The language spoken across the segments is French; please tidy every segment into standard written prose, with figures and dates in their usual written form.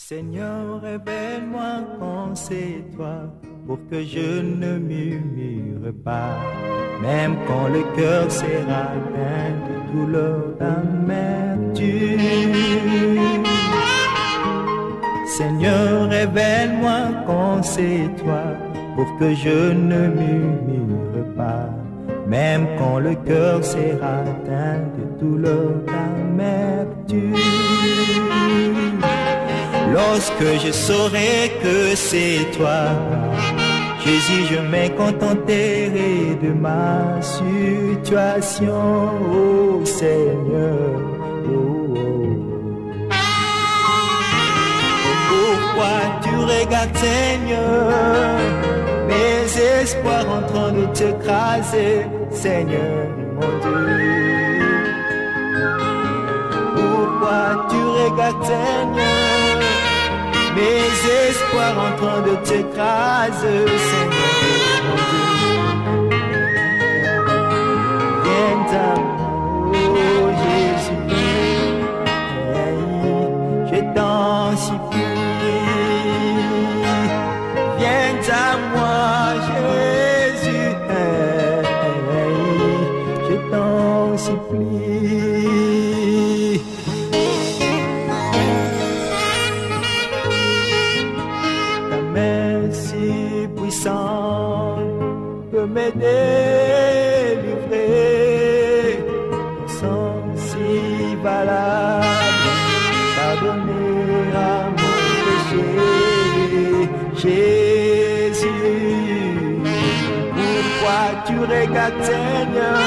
Seigneur, révèle-moi quand c'est toi, pour que je ne murmure pas, même quand le cœur sera atteint de douleur d'amertume. Seigneur, révèle-moi quand c'est toi, pour que je ne murmure pas, même quand le cœur sera atteint de douleur d'amertume. Lorsque je saurai que c'est toi, Jésus, je me contenterai de ma situation, oh Seigneur. Oh, oh. Pourquoi tu regardes, Seigneur, mes espoirs en train de t'écraser, Seigneur, mon Dieu. Pourquoi tu regardes, Seigneur, mes espoirs en train de t'écraser, Seigneur, mon Dieu. Viens à moi, oh Jésus, je t'en supplie. Viens à moi, Jésus, je t'en supplie. Ta main si puissante peut me délivrer, ton sang si valable pardonner à mon péché. Jésus, pourquoi tu regardes, Seigneur,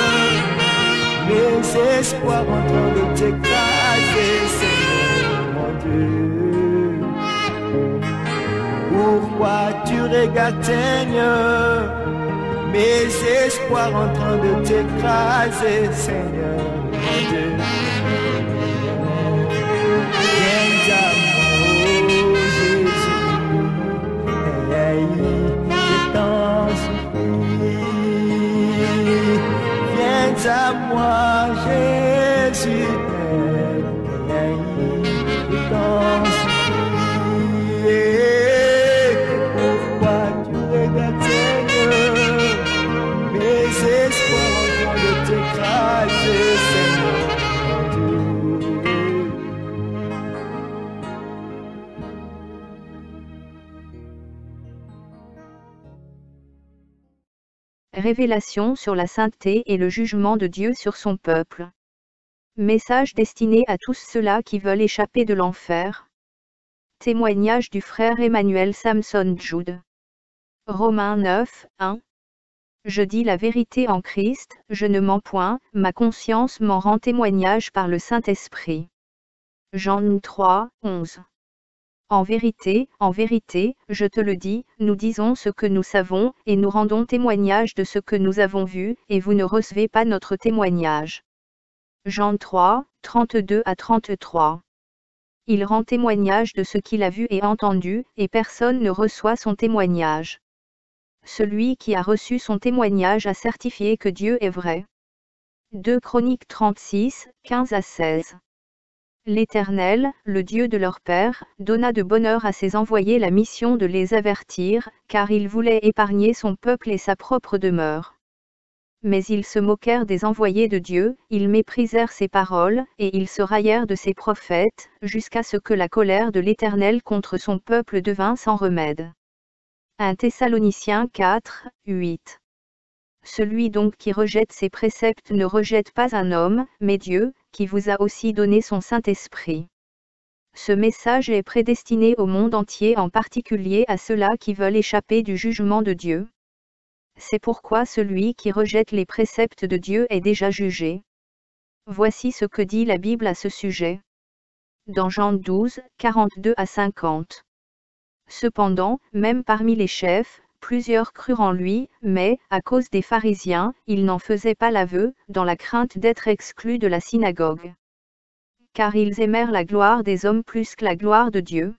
mes espoirs en train de t'écraser, Seigneur, mon Dieu. Pourquoi tu regardes, Seigneur, mes espoirs en train de t'écraser, Seigneur, mon Dieu. Viens à moi, oh Jésus, je t'en supplie. Viens à moi, Jésus, je t'en supplie. Pourquoi tu regardes, Seigneur, mes espoirs en train de t'écraser, Seigneur, mon Dieu. Révélation sur la sainteté et le jugement de Dieu sur son peuple. Message destiné à tous ceux-là qui veulent échapper de l'enfer. Témoignage du frère Emmanuel Samson Jude. Romains 9, 1. Je dis la vérité en Christ, je ne mens point, ma conscience m'en rend témoignage par le Saint-Esprit. Jean 3, 11. En vérité, je te le dis, nous disons ce que nous savons, et nous rendons témoignage de ce que nous avons vu, et vous ne recevez pas notre témoignage. Jean 3, 32 à 33. Il rend témoignage de ce qu'il a vu et entendu, et personne ne reçoit son témoignage. Celui qui a reçu son témoignage a certifié que Dieu est vrai. 2 Chroniques 36, 15 à 16. L'Éternel, le Dieu de leur père, donna de bonne heure à ses envoyés la mission de les avertir, car il voulait épargner son peuple et sa propre demeure. Mais ils se moquèrent des envoyés de Dieu, ils méprisèrent ses paroles, et ils se raillèrent de ses prophètes, jusqu'à ce que la colère de l'Éternel contre son peuple devint sans remède. 1 Thessaloniciens 4, 8. Celui donc qui rejette ses préceptes ne rejette pas un homme, mais Dieu, qui vous a aussi donné son Saint-Esprit. Ce message est prédestiné au monde entier, en particulier à ceux-là qui veulent échapper du jugement de Dieu. C'est pourquoi celui qui rejette les préceptes de Dieu est déjà jugé. Voici ce que dit la Bible à ce sujet. Dans Jean 12, 42 à 50. Cependant, même parmi les chefs, plusieurs crurent en lui, mais, à cause des pharisiens, ils n'en faisaient pas l'aveu, dans la crainte d'être exclus de la synagogue. Car ils aimèrent la gloire des hommes plus que la gloire de Dieu.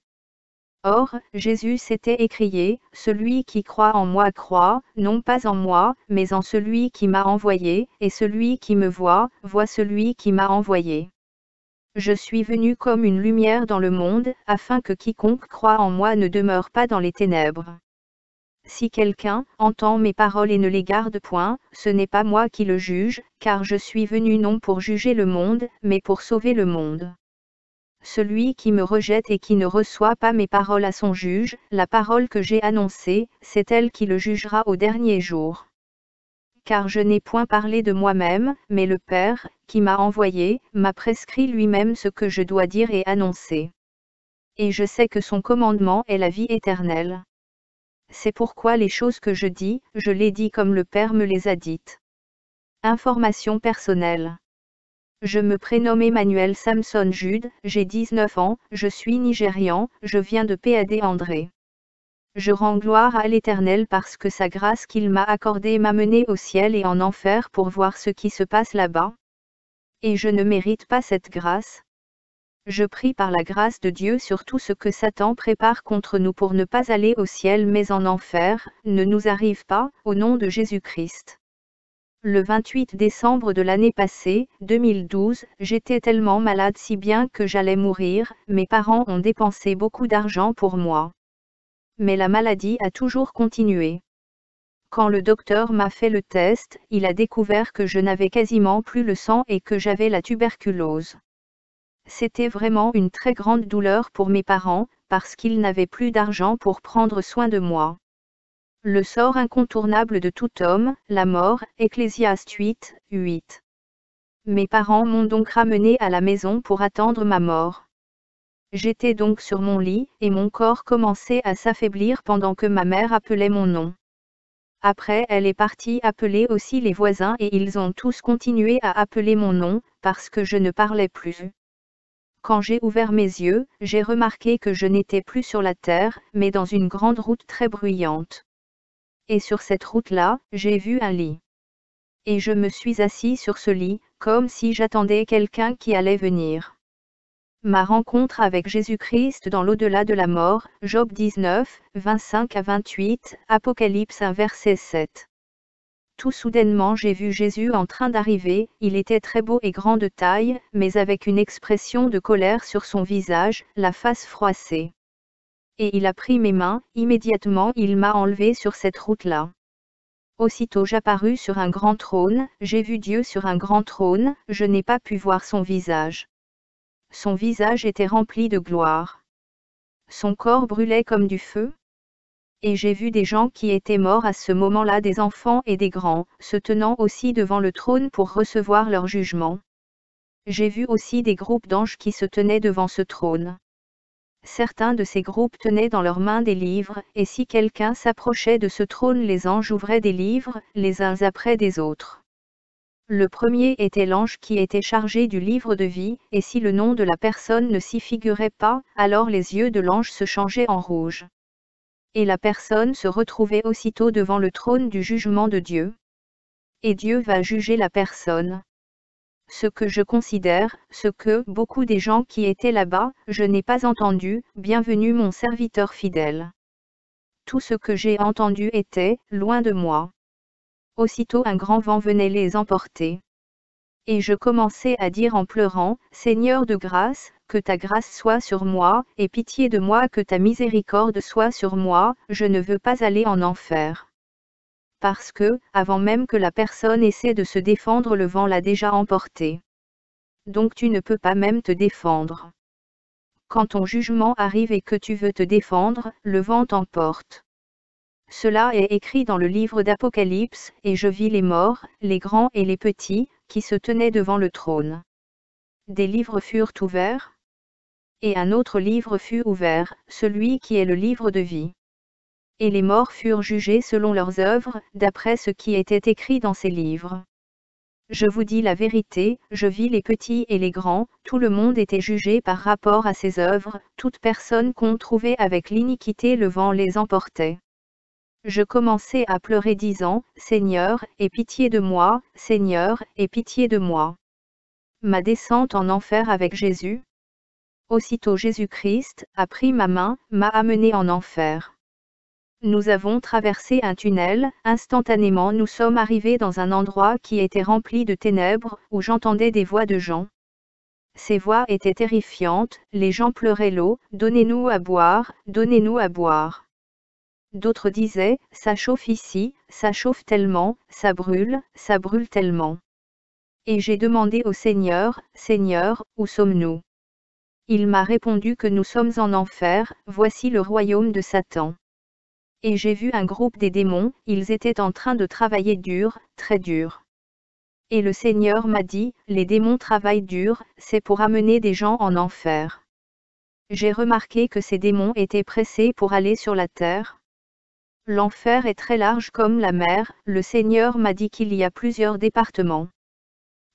Or, Jésus s'était écrié, « Celui qui croit en moi croit, non pas en moi, mais en celui qui m'a envoyé, et celui qui me voit, voit celui qui m'a envoyé. » Je suis venu comme une lumière dans le monde, afin que quiconque croit en moi ne demeure pas dans les ténèbres. Si quelqu'un entend mes paroles et ne les garde point, ce n'est pas moi qui le juge, car je suis venu non pour juger le monde, mais pour sauver le monde. Celui qui me rejette et qui ne reçoit pas mes paroles à son juge, la parole que j'ai annoncée, c'est elle qui le jugera au dernier jour. Car je n'ai point parlé de moi-même, mais le Père, qui m'a envoyé, m'a prescrit lui-même ce que je dois dire et annoncer. Et je sais que son commandement est la vie éternelle. C'est pourquoi les choses que je dis, je les dis comme le Père me les a dites. Information personnelle. Je me prénomme Emmanuel Samson Jude, j'ai 19 ans, je suis nigérian, je viens de PAD André. Je rends gloire à l'Éternel parce que sa grâce qu'il m'a accordée m'a mené au ciel et en enfer pour voir ce qui se passe là-bas. Et je ne mérite pas cette grâce. Je prie par la grâce de Dieu sur tout ce que Satan prépare contre nous pour ne pas aller au ciel mais en enfer, ne nous arrive pas, au nom de Jésus-Christ. Le 28 décembre de l'année passée, 2012, j'étais tellement malade si bien que j'allais mourir, mes parents ont dépensé beaucoup d'argent pour moi. Mais la maladie a toujours continué. Quand le docteur m'a fait le test, il a découvert que je n'avais quasiment plus le sang et que j'avais la tuberculose. C'était vraiment une très grande douleur pour mes parents, parce qu'ils n'avaient plus d'argent pour prendre soin de moi. Le sort incontournable de tout homme, la mort, Ecclésiaste 8, 8. Mes parents m'ont donc ramené à la maison pour attendre ma mort. J'étais donc sur mon lit, et mon corps commençait à s'affaiblir pendant que ma mère appelait mon nom. Après elle est partie appeler aussi les voisins et ils ont tous continué à appeler mon nom, parce que je ne parlais plus. Quand j'ai ouvert mes yeux, j'ai remarqué que je n'étais plus sur la terre, mais dans une grande route très bruyante. Et sur cette route-là, j'ai vu un lit. Et je me suis assis sur ce lit, comme si j'attendais quelqu'un qui allait venir. Ma rencontre avec Jésus-Christ dans l'au-delà de la mort, Job 19, 25 à 28, Apocalypse 1 verset 7. Tout soudainement j'ai vu Jésus en train d'arriver, il était très beau et grand de taille, mais avec une expression de colère sur son visage, la face froissée. Et il a pris mes mains, immédiatement il m'a enlevé sur cette route-là. Aussitôt j'apparus sur un grand trône, j'ai vu Dieu sur un grand trône, je n'ai pas pu voir son visage. Son visage était rempli de gloire. Son corps brûlait comme du feu. Et j'ai vu des gens qui étaient morts à ce moment-là, des enfants et des grands, se tenant aussi devant le trône pour recevoir leur jugement. J'ai vu aussi des groupes d'anges qui se tenaient devant ce trône. Certains de ces groupes tenaient dans leurs mains des livres, et si quelqu'un s'approchait de ce trône, les anges ouvraient des livres, les uns après des autres. Le premier était l'ange qui était chargé du livre de vie, et si le nom de la personne ne s'y figurait pas, alors les yeux de l'ange se changeaient en rouge. Et la personne se retrouvait aussitôt devant le trône du jugement de Dieu. Et Dieu va juger la personne. Ce que je considère, ce que beaucoup des gens qui étaient là-bas, je n'ai pas entendu, bienvenue mon serviteur fidèle. Tout ce que j'ai entendu était, loin de moi. Aussitôt un grand vent venait les emporter. Et je commençais à dire en pleurant, Seigneur de grâce, que ta grâce soit sur moi, et pitié de moi, que ta miséricorde soit sur moi, je ne veux pas aller en enfer. Parce que, avant même que la personne essaie de se défendre, le vent l'a déjà emporté. Donc tu ne peux pas même te défendre. Quand ton jugement arrive et que tu veux te défendre, le vent t'emporte. Cela est écrit dans le livre d'Apocalypse, et je vis les morts, les grands et les petits, qui se tenaient devant le trône. Des livres furent ouverts. Et un autre livre fut ouvert, celui qui est le livre de vie. Et les morts furent jugés selon leurs œuvres, d'après ce qui était écrit dans ces livres. Je vous dis la vérité, je vis les petits et les grands, tout le monde était jugé par rapport à ses œuvres, toute personne qu'on trouvait avec l'iniquité, le vent les emportait. Je commençai à pleurer disant, Seigneur, aie pitié de moi, Seigneur, aie pitié de moi. Ma descente en enfer avec Jésus. Aussitôt Jésus-Christ a pris ma main, m'a amené en enfer. Nous avons traversé un tunnel, instantanément nous sommes arrivés dans un endroit qui était rempli de ténèbres, où j'entendais des voix de gens. Ces voix étaient terrifiantes, les gens pleuraient l'eau, donnez-nous à boire, donnez-nous à boire. D'autres disaient, ça chauffe ici, ça chauffe tellement, ça brûle tellement. Et j'ai demandé au Seigneur, Seigneur, où sommes-nous? Il m'a répondu que nous sommes en enfer, voici le royaume de Satan. Et j'ai vu un groupe des démons, ils étaient en train de travailler dur, très dur. Et le Seigneur m'a dit, les démons travaillent dur, c'est pour amener des gens en enfer. J'ai remarqué que ces démons étaient pressés pour aller sur la terre. L'enfer est très large comme la mer, le Seigneur m'a dit qu'il y a plusieurs départements.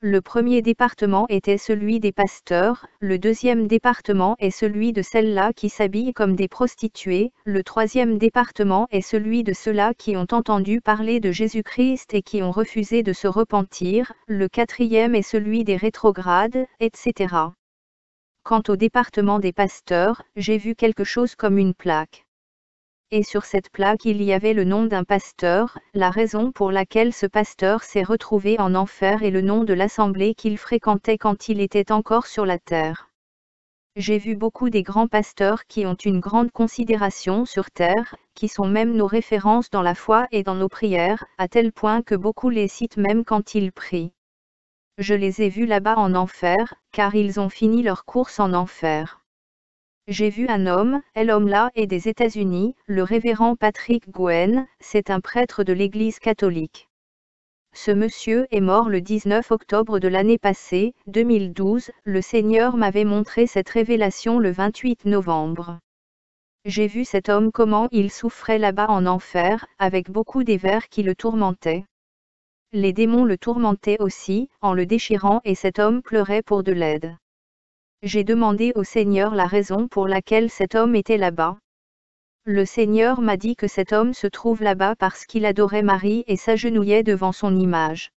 Le premier département était celui des pasteurs, le deuxième département est celui de celles-là qui s'habillent comme des prostituées, le troisième département est celui de ceux-là qui ont entendu parler de Jésus-Christ et qui ont refusé de se repentir, le quatrième est celui des rétrogrades, etc. Quant au département des pasteurs, j'ai vu quelque chose comme une plaque. Et sur cette plaque il y avait le nom d'un pasteur, la raison pour laquelle ce pasteur s'est retrouvé en enfer et le nom de l'assemblée qu'il fréquentait quand il était encore sur la terre. J'ai vu beaucoup des grands pasteurs qui ont une grande considération sur terre, qui sont même nos références dans la foi et dans nos prières, à tel point que beaucoup les citent même quand ils prient. Je les ai vus là-bas en enfer, car ils ont fini leur course en enfer. J'ai vu un homme, l'homme-là est des États-Unis, le révérend Patrick Gouen, c'est un prêtre de l'Église catholique. Ce monsieur est mort le 19 octobre de l'année passée, 2012, le Seigneur m'avait montré cette révélation le 28 novembre. J'ai vu cet homme comment il souffrait là-bas en enfer, avec beaucoup des vers qui le tourmentaient. Les démons le tourmentaient aussi, en le déchirant et cet homme pleurait pour de l'aide. J'ai demandé au Seigneur la raison pour laquelle cet homme était là-bas. Le Seigneur m'a dit que cet homme se trouve là-bas parce qu'il adorait Marie et s'agenouillait devant son image.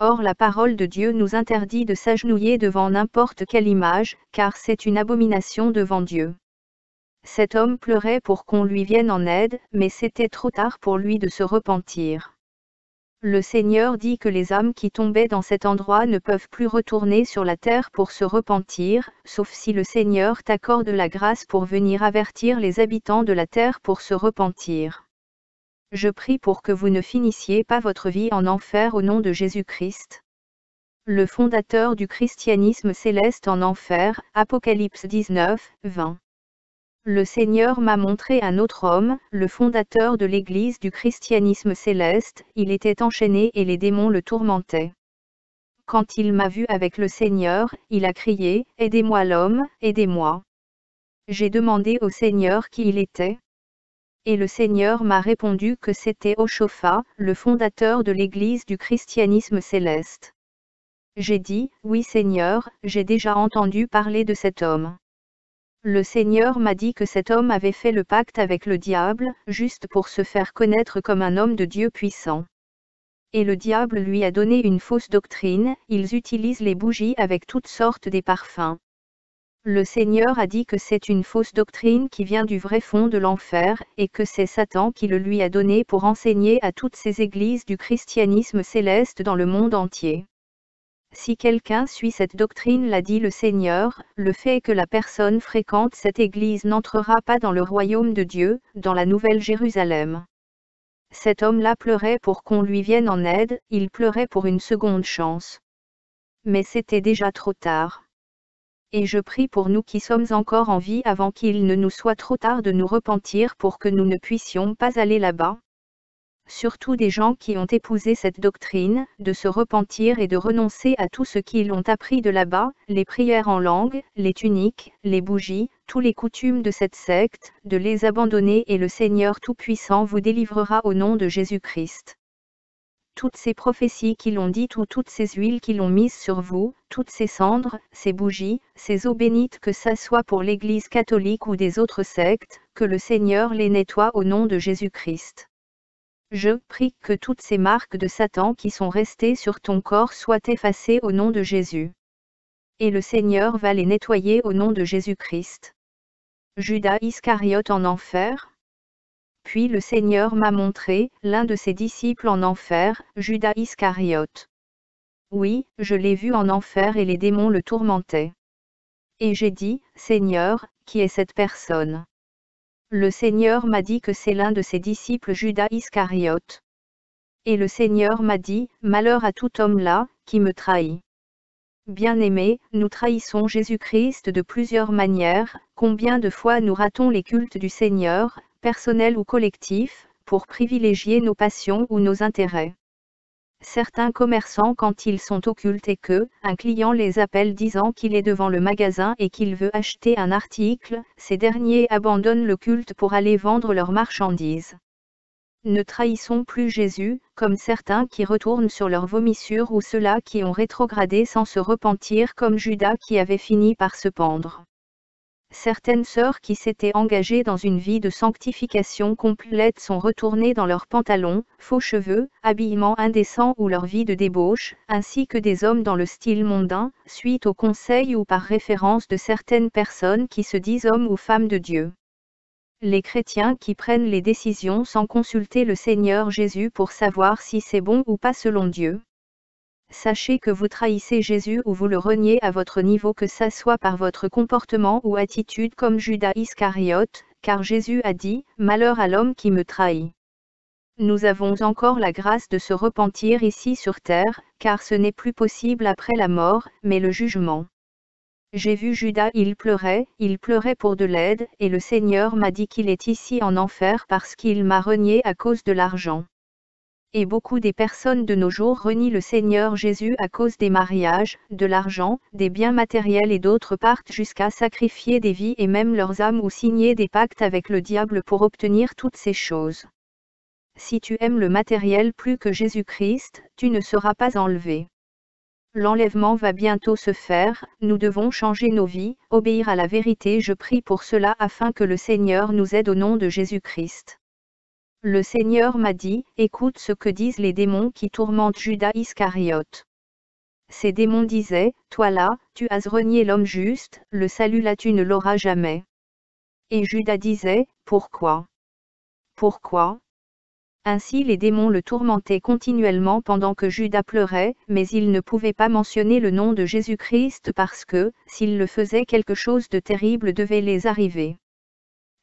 Or la parole de Dieu nous interdit de s'agenouiller devant n'importe quelle image, car c'est une abomination devant Dieu. Cet homme pleurait pour qu'on lui vienne en aide, mais c'était trop tard pour lui de se repentir. Le Seigneur dit que les âmes qui tombaient dans cet endroit ne peuvent plus retourner sur la terre pour se repentir, sauf si le Seigneur t'accorde la grâce pour venir avertir les habitants de la terre pour se repentir. Je prie pour que vous ne finissiez pas votre vie en enfer au nom de Jésus-Christ. Le fondateur du christianisme céleste en enfer, Apocalypse 19, 20. Le Seigneur m'a montré un autre homme, le fondateur de l'Église du christianisme céleste, il était enchaîné et les démons le tourmentaient. Quand il m'a vu avec le Seigneur, il a crié, « Aidez-moi l'homme, aidez-moi » J'ai demandé au Seigneur qui il était. Et le Seigneur m'a répondu que c'était Oshofa, le fondateur de l'Église du christianisme céleste. J'ai dit, « Oui Seigneur, j'ai déjà entendu parler de cet homme. » Le Seigneur m'a dit que cet homme avait fait le pacte avec le diable, juste pour se faire connaître comme un homme de Dieu puissant. Et le diable lui a donné une fausse doctrine, ils utilisent les bougies avec toutes sortes des parfums. Le Seigneur a dit que c'est une fausse doctrine qui vient du vrai fond de l'enfer, et que c'est Satan qui le lui a donné pour enseigner à toutes ces églises du christianisme céleste dans le monde entier. Si quelqu'un suit cette doctrine, l'a dit le Seigneur, le fait que la personne fréquente cette église n'entrera pas dans le royaume de Dieu, dans la Nouvelle Jérusalem. Cet homme-là pleurait pour qu'on lui vienne en aide, il pleurait pour une seconde chance. Mais c'était déjà trop tard. Et je prie pour nous qui sommes encore en vie avant qu'il ne nous soit trop tard de nous repentir pour que nous ne puissions pas aller là-bas. Surtout des gens qui ont épousé cette doctrine, de se repentir et de renoncer à tout ce qu'ils ont appris de là-bas, les prières en langue, les tuniques, les bougies, tous les coutumes de cette secte, de les abandonner et le Seigneur Tout-Puissant vous délivrera au nom de Jésus-Christ. Toutes ces prophéties qu'ils ont dites ou toutes ces huiles qu'ils ont mises sur vous, toutes ces cendres, ces bougies, ces eaux bénites que ça soit pour l'Église catholique ou des autres sectes, que le Seigneur les nettoie au nom de Jésus-Christ. Je prie que toutes ces marques de Satan qui sont restées sur ton corps soient effacées au nom de Jésus. Et le Seigneur va les nettoyer au nom de Jésus-Christ. Judas Iscariote en enfer. Puis le Seigneur m'a montré, l'un de ses disciples en enfer, Judas Iscariote. Oui, je l'ai vu en enfer et les démons le tourmentaient. Et j'ai dit, Seigneur, qui est cette personne? Le Seigneur m'a dit que c'est l'un de ses disciples Judas Iscariote. Et le Seigneur m'a dit, malheur à tout homme là, qui me trahit. Bien-aimés, nous trahissons Jésus-Christ de plusieurs manières. Combien de fois nous ratons les cultes du Seigneur, personnels ou collectifs, pour privilégier nos passions ou nos intérêts. Certains commerçants, quand ils sont au culte et que, un client les appelle disant qu'il est devant le magasin et qu'il veut acheter un article, ces derniers abandonnent le culte pour aller vendre leurs marchandises. Ne trahissons plus Jésus, comme certains qui retournent sur leur vomissure ou ceux-là qui ont rétrogradé sans se repentir comme Judas qui avait fini par se pendre. Certaines sœurs qui s'étaient engagées dans une vie de sanctification complète sont retournées dans leurs pantalons, faux cheveux, habillement indécent ou leur vie de débauche, ainsi que des hommes dans le style mondain, suite aux conseils ou par référence de certaines personnes qui se disent hommes ou femmes de Dieu. Les chrétiens qui prennent les décisions sans consulter le Seigneur Jésus pour savoir si c'est bon ou pas selon Dieu. Sachez que vous trahissez Jésus ou vous le reniez à votre niveau, que ça soit par votre comportement ou attitude comme Judas Iscariote, car Jésus a dit, « Malheur à l'homme qui me trahit ». Nous avons encore la grâce de se repentir ici sur terre, car ce n'est plus possible après la mort, mais le jugement. J'ai vu Judas, il pleurait pour de l'aide, et le Seigneur m'a dit qu'il est ici en enfer parce qu'il m'a renié à cause de l'argent. Et beaucoup des personnes de nos jours renient le Seigneur Jésus à cause des mariages, de l'argent, des biens matériels, et d'autres partent jusqu'à sacrifier des vies et même leurs âmes ou signer des pactes avec le diable pour obtenir toutes ces choses. Si tu aimes le matériel plus que Jésus-Christ, tu ne seras pas enlevé. L'enlèvement va bientôt se faire, nous devons changer nos vies, obéir à la vérité. Je prie pour cela afin que le Seigneur nous aide au nom de Jésus-Christ. Le Seigneur m'a dit, écoute ce que disent les démons qui tourmentent Judas Iscariote. Ces démons disaient, toi là, tu as renié l'homme juste, le salut là tu ne l'auras jamais. Et Judas disait, pourquoi? Pourquoi? Ainsi les démons le tourmentaient continuellement pendant que Judas pleurait, mais il ne pouvait pas mentionner le nom de Jésus-Christ parce que, s'il le faisait, quelque chose de terrible devait les arriver.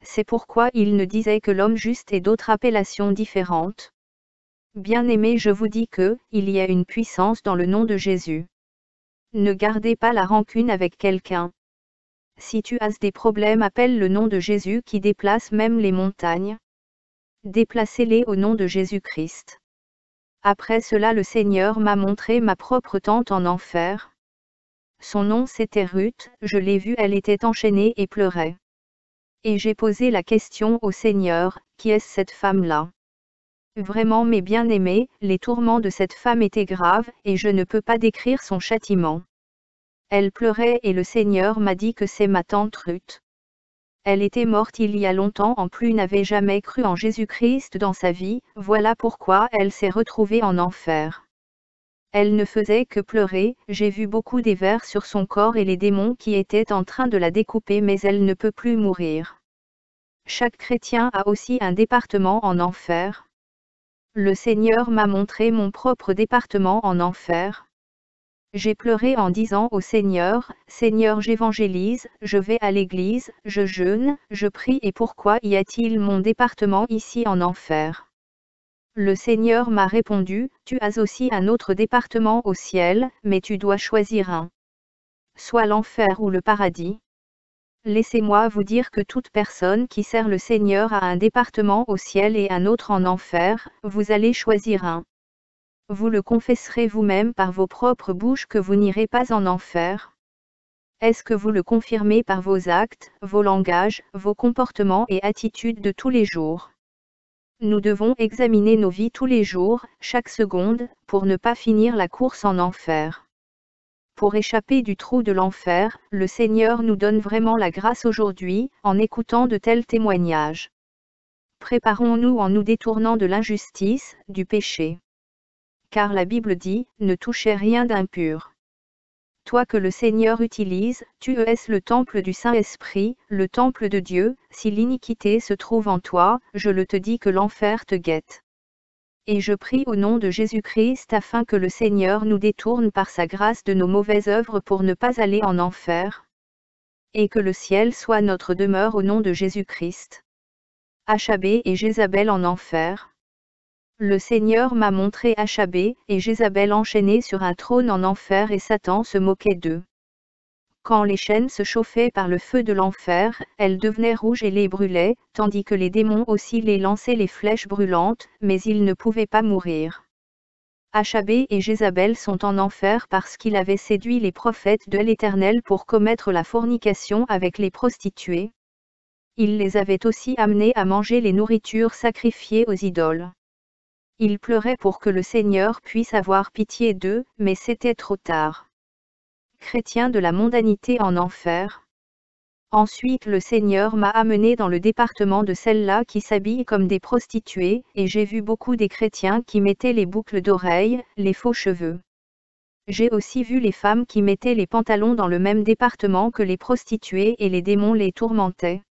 C'est pourquoi il ne disait que l'homme juste et d'autres appellations différentes. Bien-aimés, je vous dis que, il y a une puissance dans le nom de Jésus. Ne gardez pas la rancune avec quelqu'un. Si tu as des problèmes, appelle le nom de Jésus qui déplace même les montagnes. Déplacez-les au nom de Jésus-Christ. Après cela, le Seigneur m'a montré ma propre tante en enfer. Son nom c'était Ruth, je l'ai vue, elle était enchaînée et pleurait. Et j'ai posé la question au Seigneur, qui est cette femme-là? Vraiment mes bien-aimés, les tourments de cette femme étaient graves, et je ne peux pas décrire son châtiment. Elle pleurait et le Seigneur m'a dit que c'est ma tante Ruth. Elle était morte il y a longtemps, en plus n'avait jamais cru en Jésus-Christ dans sa vie, voilà pourquoi elle s'est retrouvée en enfer. Elle ne faisait que pleurer, j'ai vu beaucoup des vers sur son corps et les démons qui étaient en train de la découper, mais elle ne peut plus mourir. Chaque chrétien a aussi un département en enfer. Le Seigneur m'a montré mon propre département en enfer. J'ai pleuré en disant au Seigneur, Seigneur, j'évangélise, je vais à l'église, je jeûne, je prie, et pourquoi y a-t-il mon département ici en enfer? Le Seigneur m'a répondu, tu as aussi un autre département au ciel, mais tu dois choisir un. Soit l'enfer ou le paradis. Laissez-moi vous dire que toute personne qui sert le Seigneur a un département au ciel et un autre en enfer, vous allez choisir un. Vous le confesserez vous-même par vos propres bouches que vous n'irez pas en enfer. Est-ce que vous le confirmez par vos actes, vos langages, vos comportements et attitudes de tous les jours? Nous devons examiner nos vies tous les jours, chaque seconde, pour ne pas finir la course en enfer. Pour échapper du trou de l'enfer, le Seigneur nous donne vraiment la grâce aujourd'hui, en écoutant de tels témoignages. Préparons-nous en nous détournant de l'injustice, du péché. Car la Bible dit, ne touchez rien d'impur. Toi que le Seigneur utilise, tu es le temple du Saint-Esprit, le temple de Dieu. Si l'iniquité se trouve en toi, je le te dis que l'enfer te guette. Et je prie au nom de Jésus-Christ afin que le Seigneur nous détourne par sa grâce de nos mauvaises œuvres pour ne pas aller en enfer. Et que le ciel soit notre demeure au nom de Jésus-Christ. Achabé et Jézabel en enfer. Le Seigneur m'a montré Achabé et Jézabel enchaînés sur un trône en enfer et Satan se moquait d'eux. Quand les chaînes se chauffaient par le feu de l'enfer, elles devenaient rouges et les brûlaient, tandis que les démons aussi les lançaient les flèches brûlantes, mais ils ne pouvaient pas mourir. Achabé et Jézabel sont en enfer parce qu'il avait séduit les prophètes de l'Éternel pour commettre la fornication avec les prostituées. Il les avait aussi amenés à manger les nourritures sacrifiées aux idoles. Ils pleuraient pour que le Seigneur puisse avoir pitié d'eux, mais c'était trop tard. Chrétiens de la mondanité en enfer. Ensuite le Seigneur m'a amené dans le département de celles-là qui s'habillent comme des prostituées, et j'ai vu beaucoup des chrétiens qui mettaient les boucles d'oreilles, les faux cheveux. J'ai aussi vu les femmes qui mettaient les pantalons dans le même département que les prostituées et les démons les tourmentaient.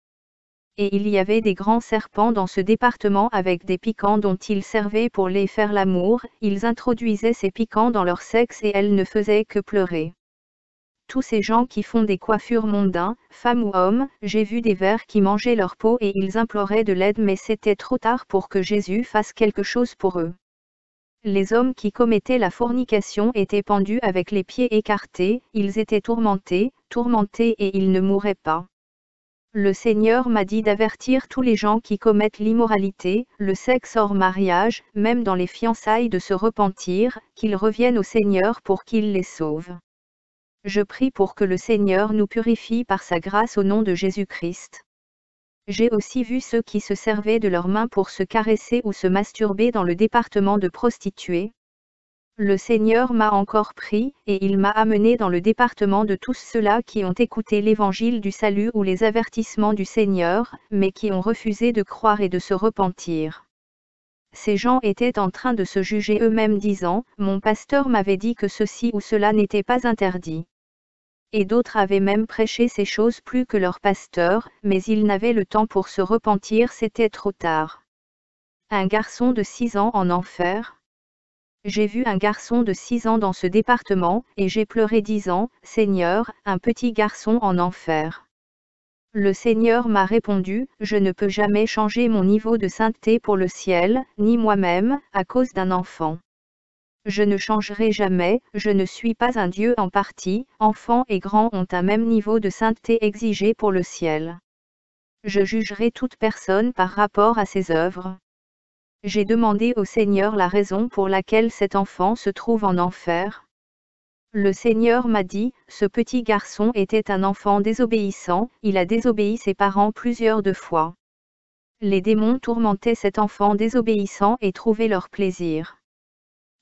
Et il y avait des grands serpents dans ce département avec des piquants dont ils servaient pour les faire l'amour, ils introduisaient ces piquants dans leur sexe et elles ne faisaient que pleurer. Tous ces gens qui font des coiffures mondains, femmes ou hommes, j'ai vu des vers qui mangeaient leur peau et ils imploraient de l'aide mais c'était trop tard pour que Jésus fasse quelque chose pour eux. Les hommes qui commettaient la fornication étaient pendus avec les pieds écartés, ils étaient tourmentés et ils ne mouraient pas. Le Seigneur m'a dit d'avertir tous les gens qui commettent l'immoralité, le sexe hors mariage, même dans les fiançailles de se repentir, qu'ils reviennent au Seigneur pour qu'il les sauve. Je prie pour que le Seigneur nous purifie par sa grâce au nom de Jésus-Christ. J'ai aussi vu ceux qui se servaient de leurs mains pour se caresser ou se masturber dans le département de prostituées. Le Seigneur m'a encore pris, et il m'a amené dans le département de tous ceux-là qui ont écouté l'évangile du salut ou les avertissements du Seigneur, mais qui ont refusé de croire et de se repentir. Ces gens étaient en train de se juger eux-mêmes disant, « Mon pasteur m'avait dit que ceci ou cela n'était pas interdit. » Et d'autres avaient même prêché ces choses plus que leur pasteur, mais ils n'avaient le temps pour se repentir, c'était trop tard. Un garçon de 6 ans en enfer. J'ai vu un garçon de 6 ans dans ce département, et j'ai pleuré disant, « Seigneur, un petit garçon en enfer. » Le Seigneur m'a répondu, « Je ne peux jamais changer mon niveau de sainteté pour le ciel, ni moi-même, à cause d'un enfant. Je ne changerai jamais, je ne suis pas un Dieu en partie, enfants et grands ont un même niveau de sainteté exigé pour le ciel. Je jugerai toute personne par rapport à ses œuvres. » J'ai demandé au Seigneur la raison pour laquelle cet enfant se trouve en enfer. Le Seigneur m'a dit, ce petit garçon était un enfant désobéissant, il a désobéi ses parents plusieurs de fois. Les démons tourmentaient cet enfant désobéissant et trouvaient leur plaisir.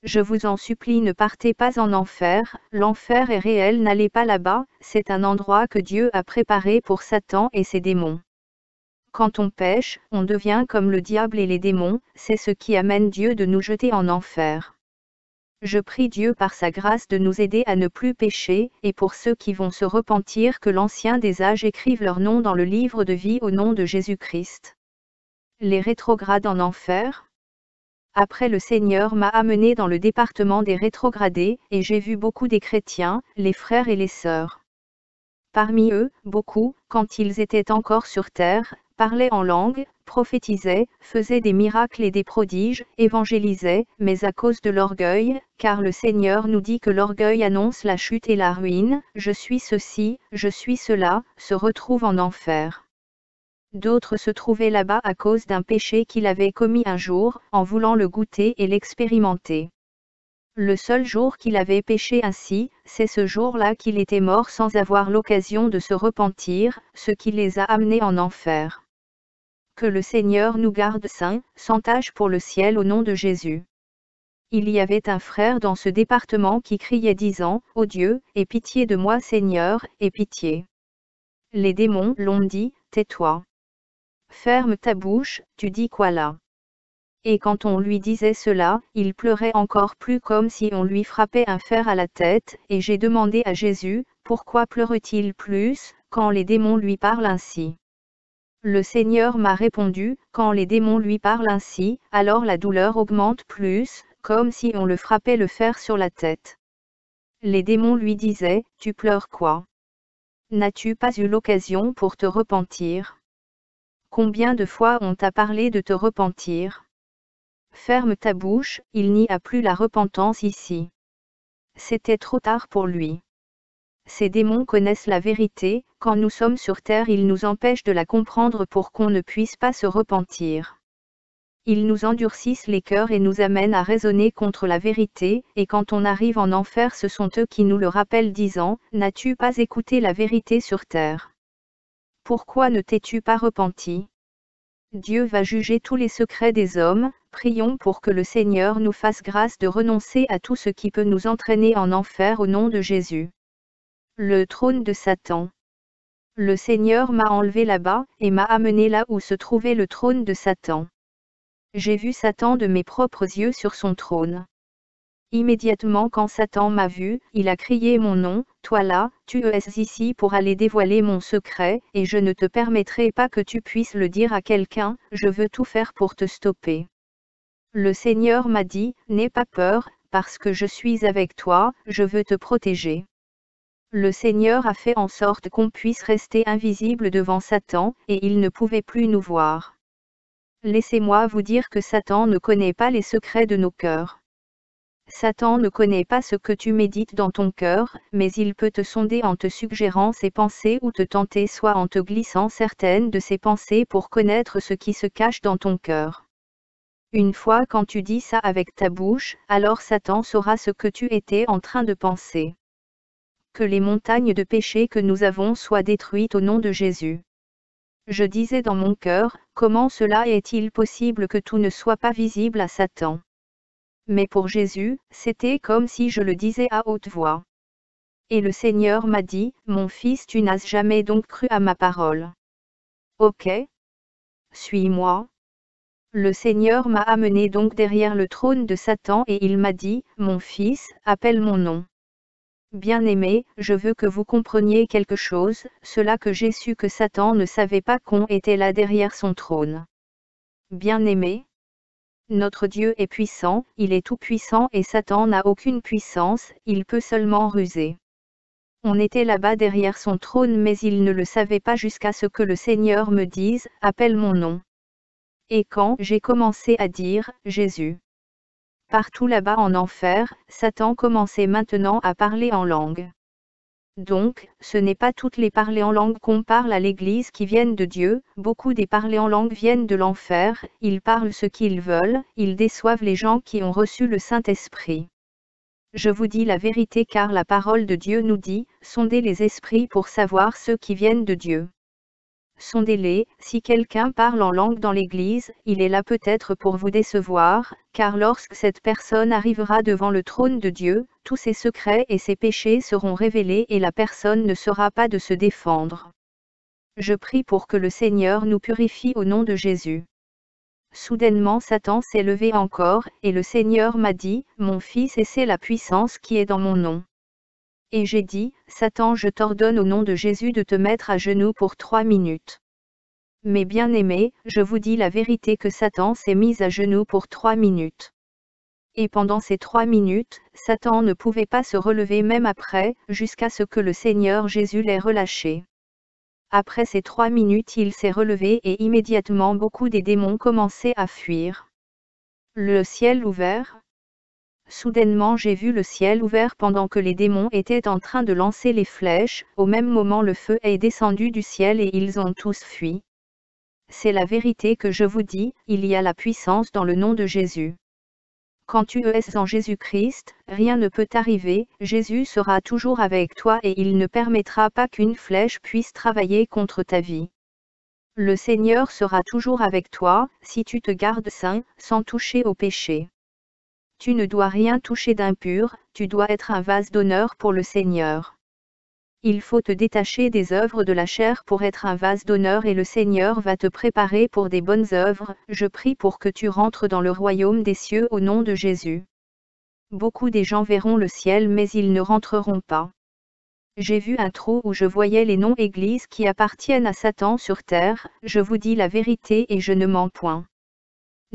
Je vous en supplie, ne partez pas en enfer, l'enfer est réel, n'allez pas là-bas, c'est un endroit que Dieu a préparé pour Satan et ses démons. Quand on pêche, on devient comme le diable et les démons, c'est ce qui amène Dieu de nous jeter en enfer. Je prie Dieu par sa grâce de nous aider à ne plus pécher, et pour ceux qui vont se repentir que l'Ancien des âges écrive leur nom dans le livre de vie au nom de Jésus-Christ. Les rétrogrades en enfer. Après le Seigneur m'a amené dans le département des rétrogradés, et j'ai vu beaucoup des chrétiens, les frères et les sœurs. Parmi eux, beaucoup, quand ils étaient encore sur terre, parlaient en langue, prophétisaient, faisaient des miracles et des prodiges, évangélisaient, mais à cause de l'orgueil, car le Seigneur nous dit que l'orgueil annonce la chute et la ruine, je suis ceci, je suis cela, se retrouvent en enfer. D'autres se trouvaient là-bas à cause d'un péché qu'il avait commis un jour, en voulant le goûter et l'expérimenter. Le seul jour qu'il avait péché ainsi, c'est ce jour-là qu'il était mort sans avoir l'occasion de se repentir, ce qui les a amenés en enfer. Que le Seigneur nous garde saints, sans tache pour le ciel au nom de Jésus. Il y avait un frère dans ce département qui criait disant, « Ô Dieu, aie pitié de moi Seigneur, aie pitié. » Les démons l'ont dit, « Tais-toi. Ferme ta bouche, tu dis quoi là ?» Et quand on lui disait cela, il pleurait encore plus comme si on lui frappait un fer à la tête, et j'ai demandé à Jésus, pourquoi pleure-t-il plus, quand les démons lui parlent ainsi? Le Seigneur m'a répondu, quand les démons lui parlent ainsi, alors la douleur augmente plus, comme si on le frappait le fer sur la tête. Les démons lui disaient, tu pleures quoi? N'as-tu pas eu l'occasion pour te repentir? Combien de fois on t'a parlé de te repentir? Ferme ta bouche, il n'y a plus la repentance ici. C'était trop tard pour lui. Ces démons connaissent la vérité, quand nous sommes sur terre ils nous empêchent de la comprendre pour qu'on ne puisse pas se repentir. Ils nous endurcissent les cœurs et nous amènent à raisonner contre la vérité, et quand on arrive en enfer ce sont eux qui nous le rappellent disant, n'as-tu pas écouté la vérité sur terre? Pourquoi ne t'es-tu pas repenti? Dieu va juger tous les secrets des hommes, prions pour que le Seigneur nous fasse grâce de renoncer à tout ce qui peut nous entraîner en enfer au nom de Jésus. Le trône de Satan. Le Seigneur m'a enlevé là-bas, et m'a amené là où se trouvait le trône de Satan. J'ai vu Satan de mes propres yeux sur son trône. Immédiatement quand Satan m'a vu, il a crié mon nom, toi là, tu es ici pour aller dévoiler mon secret, et je ne te permettrai pas que tu puisses le dire à quelqu'un, je veux tout faire pour te stopper. Le Seigneur m'a dit, n'aie pas peur, parce que je suis avec toi, je veux te protéger. Le Seigneur a fait en sorte qu'on puisse rester invisible devant Satan, et il ne pouvait plus nous voir. Laissez-moi vous dire que Satan ne connaît pas les secrets de nos cœurs. Satan ne connaît pas ce que tu médites dans ton cœur, mais il peut te sonder en te suggérant ses pensées ou te tenter soit en te glissant certaines de ses pensées pour connaître ce qui se cache dans ton cœur. Une fois quand tu dis ça avec ta bouche, alors Satan saura ce que tu étais en train de penser. Que les montagnes de péché que nous avons soient détruites au nom de Jésus. Je disais dans mon cœur, comment cela est-il possible que tout ne soit pas visible à Satan? Mais pour Jésus, c'était comme si je le disais à haute voix. Et le Seigneur m'a dit, mon fils, tu n'as jamais donc cru à ma parole. Ok? Suis-moi. Le Seigneur m'a amené donc derrière le trône de Satan et il m'a dit, mon fils, appelle mon nom. Bien-aimé, je veux que vous compreniez quelque chose, cela que j'ai su que Satan ne savait pas qu'on était là derrière son trône. Bien-aimé, notre Dieu est puissant, il est tout-puissant et Satan n'a aucune puissance, il peut seulement ruser. On était là-bas derrière son trône mais il ne le savait pas jusqu'à ce que le Seigneur me dise, appelle mon nom. Et quand j'ai commencé à dire, Jésus. Partout là-bas en enfer, Satan commençait maintenant à parler en langue. Donc, ce n'est pas toutes les parlers en langue qu'on parle à l'Église qui viennent de Dieu, beaucoup des parlers en langue viennent de l'enfer, ils parlent ce qu'ils veulent, ils déçoivent les gens qui ont reçu le Saint-Esprit. Je vous dis la vérité car la parole de Dieu nous dit, sondez les esprits pour savoir ceux qui viennent de Dieu. Sondez-les, si quelqu'un parle en langue dans l'Église, il est là peut-être pour vous décevoir, car lorsque cette personne arrivera devant le trône de Dieu, tous ses secrets et ses péchés seront révélés et la personne ne saura pas de se défendre. Je prie pour que le Seigneur nous purifie au nom de Jésus. Soudainement Satan s'est levé encore, et le Seigneur m'a dit, mon fils et c'est la puissance qui est dans mon nom. Et j'ai dit, Satan je t'ordonne au nom de Jésus de te mettre à genoux pour 3 minutes. Mais bien-aimés, je vous dis la vérité que Satan s'est mis à genoux pour 3 minutes. Et pendant ces 3 minutes, Satan ne pouvait pas se relever même après, jusqu'à ce que le Seigneur Jésus l'ait relâché. Après ces 3 minutes il s'est relevé et immédiatement beaucoup des démons commençaient à fuir. Le ciel ouvert. Soudainement j'ai vu le ciel ouvert pendant que les démons étaient en train de lancer les flèches, au même moment le feu est descendu du ciel et ils ont tous fui. C'est la vérité que je vous dis, il y a la puissance dans le nom de Jésus. Quand tu es en Jésus-Christ, rien ne peut t'arriver, Jésus sera toujours avec toi et il ne permettra pas qu'une flèche puisse travailler contre ta vie. Le Seigneur sera toujours avec toi, si tu te gardes saint, sans toucher au péché. Tu ne dois rien toucher d'impur, tu dois être un vase d'honneur pour le Seigneur. Il faut te détacher des œuvres de la chair pour être un vase d'honneur et le Seigneur va te préparer pour des bonnes œuvres, je prie pour que tu rentres dans le royaume des cieux au nom de Jésus. Beaucoup des gens verront le ciel mais ils ne rentreront pas. J'ai vu un trou où je voyais les noms églises qui appartiennent à Satan sur terre, je vous dis la vérité et je ne mens point.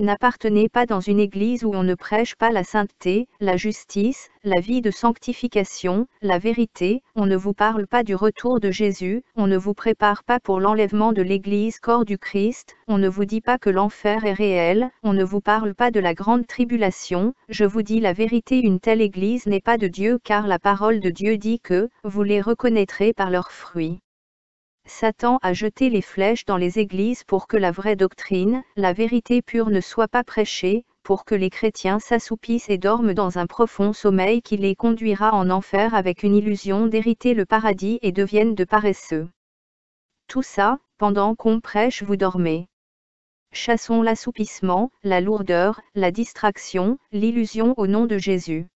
N'appartenez pas dans une église où on ne prêche pas la sainteté, la justice, la vie de sanctification, la vérité, on ne vous parle pas du retour de Jésus, on ne vous prépare pas pour l'enlèvement de l'église corps du Christ, on ne vous dit pas que l'enfer est réel, on ne vous parle pas de la grande tribulation, je vous dis la vérité, une telle église n'est pas de Dieu car la parole de Dieu dit que, vous les reconnaîtrez par leurs fruits. Satan a jeté les flèches dans les églises pour que la vraie doctrine, la vérité pure ne soit pas prêchée, pour que les chrétiens s'assoupissent et dorment dans un profond sommeil qui les conduira en enfer avec une illusion d'hériter le paradis et deviennent de paresseux. Tout ça, pendant qu'on prêche vous dormez. Chassons l'assoupissement, la lourdeur, la distraction, l'illusion au nom de Jésus.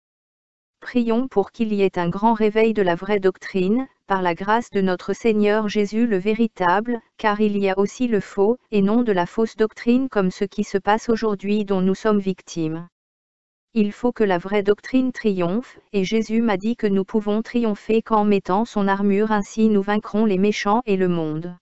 Prions pour qu'il y ait un grand réveil de la vraie doctrine, par la grâce de notre Seigneur Jésus le véritable, car il y a aussi le faux, et non de la fausse doctrine comme ce qui se passe aujourd'hui dont nous sommes victimes. Il faut que la vraie doctrine triomphe, et Jésus m'a dit que nous pouvons triompher qu'en mettant son armure, ainsi nous vaincrons les méchants et le monde.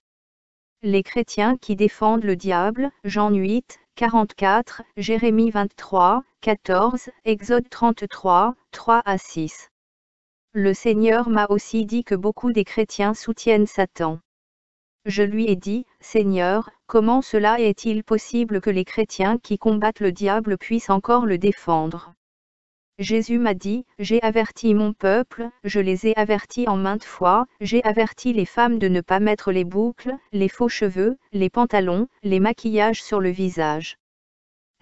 Les chrétiens qui défendent le diable, Jean 8, 44, Jérémie 23, 14, Exode 33, 3 à 6. Le Seigneur m'a aussi dit que beaucoup des chrétiens soutiennent Satan. Je lui ai dit, Seigneur, comment cela est-il possible que les chrétiens qui combattent le diable puissent encore le défendre? Jésus m'a dit, j'ai averti mon peuple, je les ai avertis en maintes fois, j'ai averti les femmes de ne pas mettre les boucles, les faux cheveux, les pantalons, les maquillages sur le visage.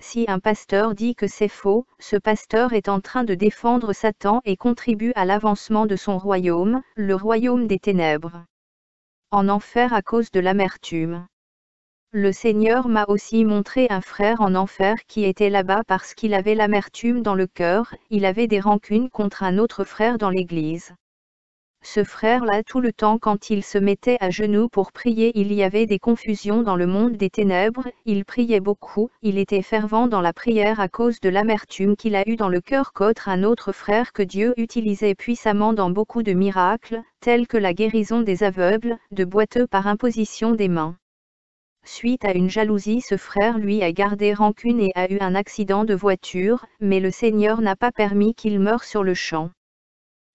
Si un pasteur dit que c'est faux, ce pasteur est en train de défendre Satan et contribue à l'avancement de son royaume, le royaume des ténèbres. En enfer à cause de l'amertume. Le Seigneur m'a aussi montré un frère en enfer qui était là-bas parce qu'il avait l'amertume dans le cœur, il avait des rancunes contre un autre frère dans l'église. Ce frère-là, tout le temps quand il se mettait à genoux pour prier, il y avait des confusions dans le monde des ténèbres, il priait beaucoup, il était fervent dans la prière à cause de l'amertume qu'il a eue dans le cœur contre un autre frère que Dieu utilisait puissamment dans beaucoup de miracles, tels que la guérison des aveugles, de boiteux par imposition des mains. Suite à une jalousie, ce frère lui a gardé rancune et a eu un accident de voiture, mais le Seigneur n'a pas permis qu'il meure sur le champ.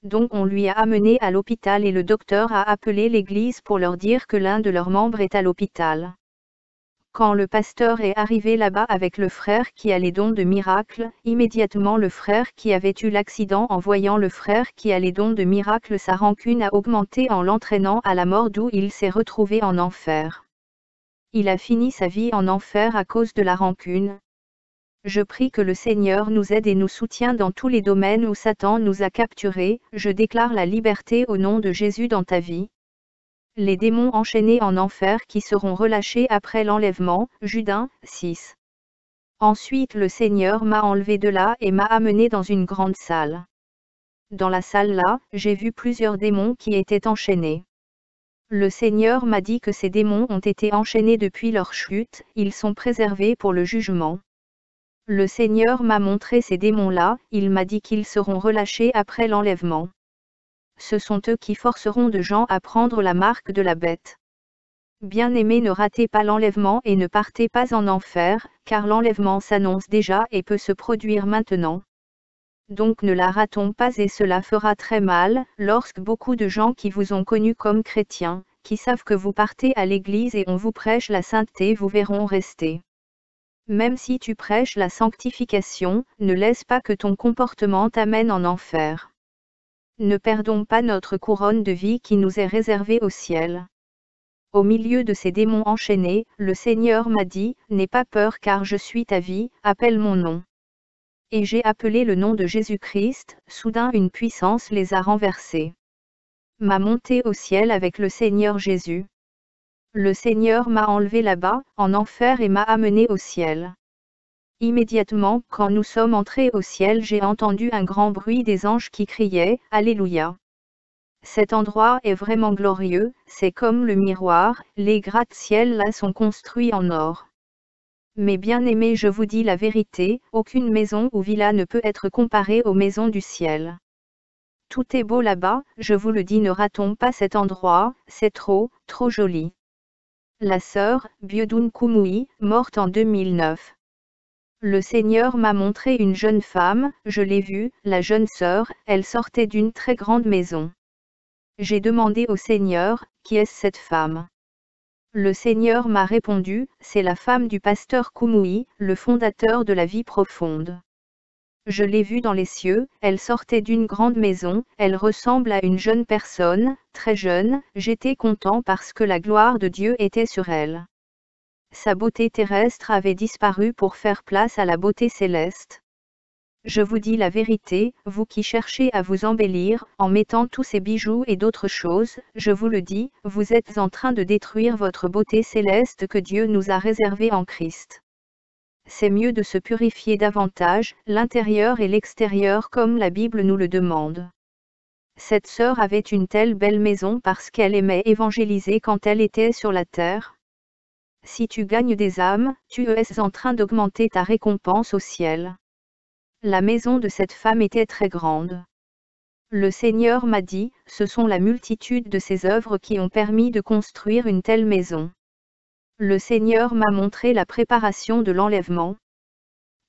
Donc on lui a amené à l'hôpital et le docteur a appelé l'église pour leur dire que l'un de leurs membres est à l'hôpital. Quand le pasteur est arrivé là-bas avec le frère qui a les dons de miracle, immédiatement le frère qui avait eu l'accident, en voyant le frère qui a les dons de miracle, sa rancune a augmenté en l'entraînant à la mort d'où il s'est retrouvé en enfer. Il a fini sa vie en enfer à cause de la rancune. Je prie que le Seigneur nous aide et nous soutienne dans tous les domaines où Satan nous a capturés. Je déclare la liberté au nom de Jésus dans ta vie. Les démons enchaînés en enfer qui seront relâchés après l'enlèvement, Judas 6. Ensuite le Seigneur m'a enlevé de là et m'a amené dans une grande salle. Dans la salle là, j'ai vu plusieurs démons qui étaient enchaînés. Le Seigneur m'a dit que ces démons ont été enchaînés depuis leur chute, ils sont préservés pour le jugement. Le Seigneur m'a montré ces démons-là, il m'a dit qu'ils seront relâchés après l'enlèvement. Ce sont eux qui forceront de gens à prendre la marque de la bête. Bien-aimés, ne ratez pas l'enlèvement et ne partez pas en enfer, car l'enlèvement s'annonce déjà et peut se produire maintenant. Donc ne la ratons pas et cela fera très mal, lorsque beaucoup de gens qui vous ont connus comme chrétiens, qui savent que vous partez à l'église et on vous prêche la sainteté, vous verront rester. Même si tu prêches la sanctification, ne laisse pas que ton comportement t'amène en enfer. Ne perdons pas notre couronne de vie qui nous est réservée au ciel. Au milieu de ces démons enchaînés, le Seigneur m'a dit, n'aie pas peur car je suis ta vie, appelle mon nom. Et j'ai appelé le nom de Jésus-Christ, soudain une puissance les a renversés. M'a monté au ciel avec le Seigneur Jésus. Le Seigneur m'a enlevé là-bas, en enfer et m'a amené au ciel. Immédiatement, quand nous sommes entrés au ciel, j'ai entendu un grand bruit des anges qui criaient, Alléluia. Cet endroit est vraiment glorieux, c'est comme le miroir, les gratte-ciels là sont construits en or. Mais bien-aimés, je vous dis la vérité, aucune maison ou villa ne peut être comparée aux maisons du ciel. Tout est beau là-bas, je vous le dis, ne ratons pas cet endroit, c'est trop joli. La sœur, Biodun Kumuyi, morte en 2009. Le Seigneur m'a montré une jeune femme, je l'ai vue, la jeune sœur, elle sortait d'une très grande maison. J'ai demandé au Seigneur, qui est cette femme? Le Seigneur m'a répondu, c'est la femme du pasteur Kumuyi, le fondateur de la vie profonde. Je l'ai vue dans les cieux, elle sortait d'une grande maison, elle ressemble à une jeune personne, très jeune, j'étais content parce que la gloire de Dieu était sur elle. Sa beauté terrestre avait disparu pour faire place à la beauté céleste. Je vous dis la vérité, vous qui cherchez à vous embellir, en mettant tous ces bijoux et d'autres choses, je vous le dis, vous êtes en train de détruire votre beauté céleste que Dieu nous a réservée en Christ. C'est mieux de se purifier davantage, l'intérieur et l'extérieur comme la Bible nous le demande. Cette sœur avait une telle belle maison parce qu'elle aimait évangéliser quand elle était sur la terre. Si tu gagnes des âmes, tu es en train d'augmenter ta récompense au ciel. La maison de cette femme était très grande. Le Seigneur m'a dit, ce sont la multitude de ses œuvres qui ont permis de construire une telle maison. Le Seigneur m'a montré la préparation de l'enlèvement.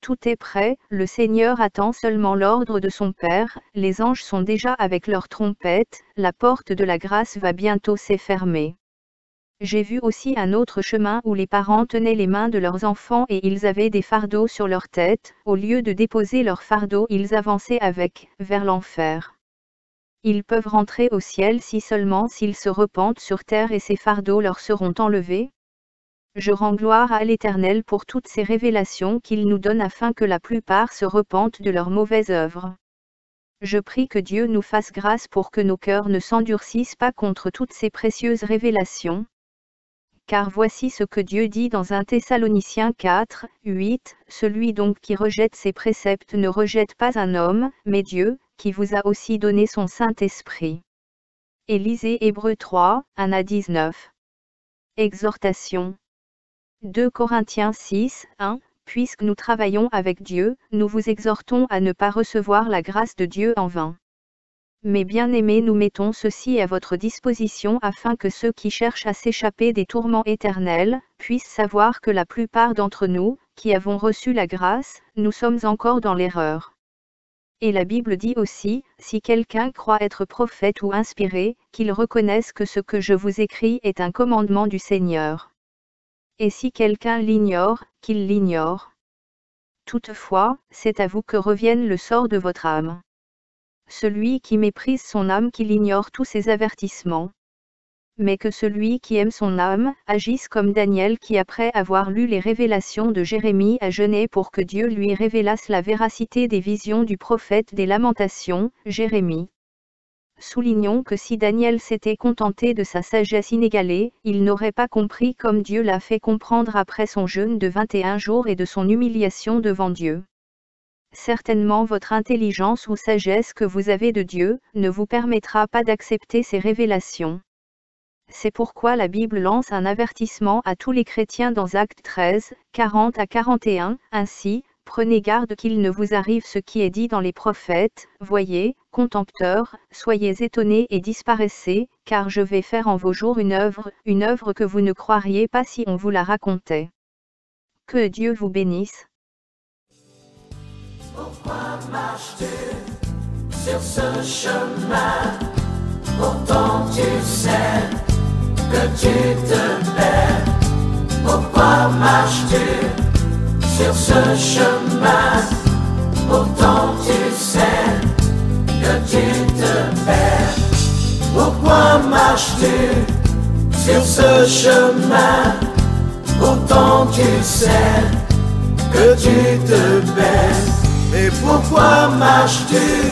Tout est prêt, le Seigneur attend seulement l'ordre de son Père, les anges sont déjà avec leurs trompettes, la porte de la grâce va bientôt se fermer. J'ai vu aussi un autre chemin où les parents tenaient les mains de leurs enfants et ils avaient des fardeaux sur leur tête, au lieu de déposer leurs fardeaux ils avançaient avec, vers l'enfer. Ils peuvent rentrer au ciel si seulement s'ils se repentent sur terre et ces fardeaux leur seront enlevés. Je rends gloire à l'Éternel pour toutes ces révélations qu'il nous donne afin que la plupart se repentent de leurs mauvaises œuvres. Je prie que Dieu nous fasse grâce pour que nos cœurs ne s'endurcissent pas contre toutes ces précieuses révélations. Car voici ce que Dieu dit dans 1 Thessaloniciens 4, 8, celui donc qui rejette ses préceptes ne rejette pas un homme, mais Dieu, qui vous a aussi donné son Saint-Esprit. Et lisez Hébreux 3, 1 à 19. Exhortation. 2 Corinthiens 6, 1, puisque nous travaillons avec Dieu, nous vous exhortons à ne pas recevoir la grâce de Dieu en vain. Mais bien-aimés, nous mettons ceci à votre disposition afin que ceux qui cherchent à s'échapper des tourments éternels, puissent savoir que la plupart d'entre nous, qui avons reçu la grâce, nous sommes encore dans l'erreur. Et la Bible dit aussi, si quelqu'un croit être prophète ou inspiré, qu'il reconnaisse que ce que je vous écris est un commandement du Seigneur. Et si quelqu'un l'ignore, qu'il l'ignore. Toutefois, c'est à vous que revienne le sort de votre âme. Celui qui méprise son âme qu'il ignore tous ses avertissements. Mais que celui qui aime son âme, agisse comme Daniel qui après avoir lu les révélations de Jérémie a jeûné pour que Dieu lui révélasse la véracité des visions du prophète des Lamentations, Jérémie. Soulignons que si Daniel s'était contenté de sa sagesse inégalée, il n'aurait pas compris comme Dieu l'a fait comprendre après son jeûne de 21 jours et de son humiliation devant Dieu. Certainement votre intelligence ou sagesse que vous avez de Dieu, ne vous permettra pas d'accepter ces révélations. C'est pourquoi la Bible lance un avertissement à tous les chrétiens dans Actes 13, 40 à 41, ainsi, prenez garde qu'il ne vous arrive ce qui est dit dans les prophètes, voyez, contempteurs, soyez étonnés et disparaissez, car je vais faire en vos jours une œuvre que vous ne croiriez pas si on vous la racontait. Que Dieu vous bénisse. Pourquoi marches-tu sur ce chemin? Pourtant tu sais que tu te perds. Pourquoi marches-tu sur ce chemin? Pourtant tu sais que tu te perds. Pourquoi marches-tu sur ce chemin? Pourtant tu sais que tu te perds. Et pourquoi marches-tu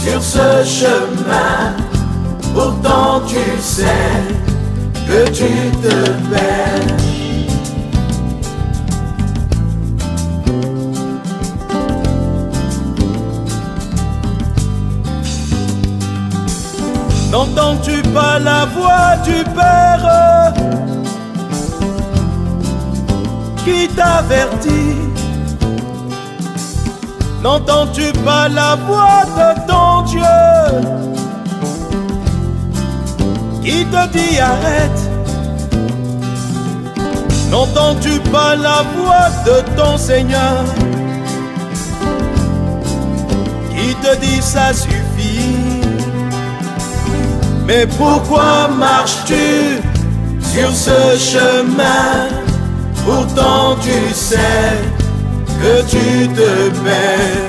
sur ce chemin? Pourtant tu sais que tu te perds. N'entends-tu pas la voix du Père qui t'avertit? N'entends-tu pas la voix de ton ton Dieu qui te dit arrête? N'entends-tu pas la voix de ton Seigneur qui te dit ça suffit? Mais pourquoi marches-tu sur ce chemin? Pourtant tu sais que tu te perds.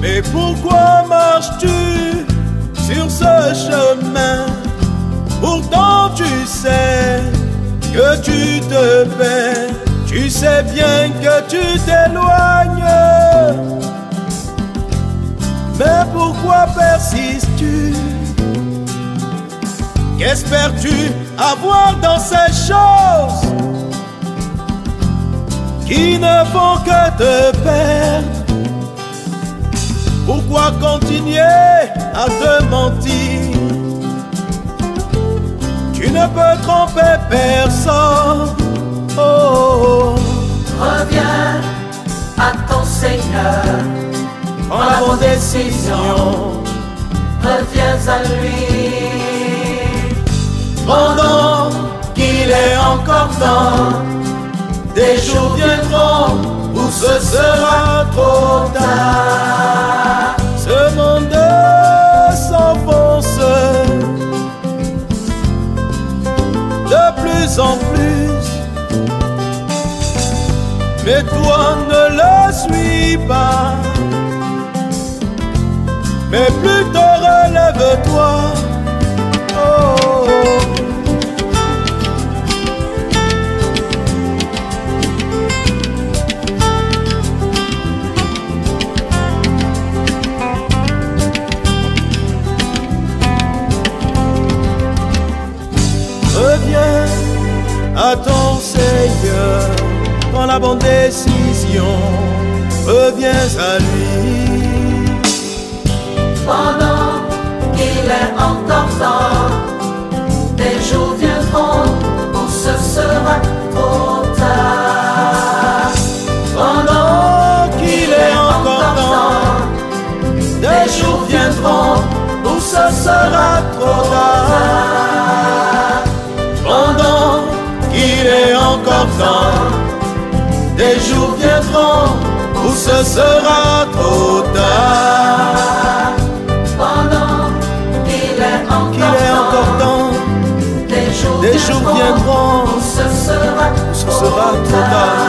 Mais pourquoi marches-tu sur ce chemin? Pourtant tu sais que tu te perds. Tu sais bien que tu t'éloignes. Mais pourquoi persistes-tu? Qu'espères-tu avoir dans ces choses qui ne font que te perdre? Pourquoi continuer à te mentir? Tu ne peux tromper personne. Oh, oh. Reviens à ton Seigneur, Prends la bonne décision. reviens à lui. Pendant qu'il est encore temps, des jours viendront où ce sera trop tard. Ce monde s'enfonce de plus en plus, mais toi ne le suis pas, mais plutôt relève-toi. Oh, oh. Reviens à ton Seigneur, prends la bonne décision, reviens à lui. Pendant qu'il est encore temps, des jours viendront où ce sera trop tard. Pendant qu'il est encore temps, des jours viendront où ce sera trop tard. Pendant qu'il est encore temps, des jours viendront où ce sera trop tard. Pendant qu'il est encore temps, temps, des jours viendront où ce sera trop tard.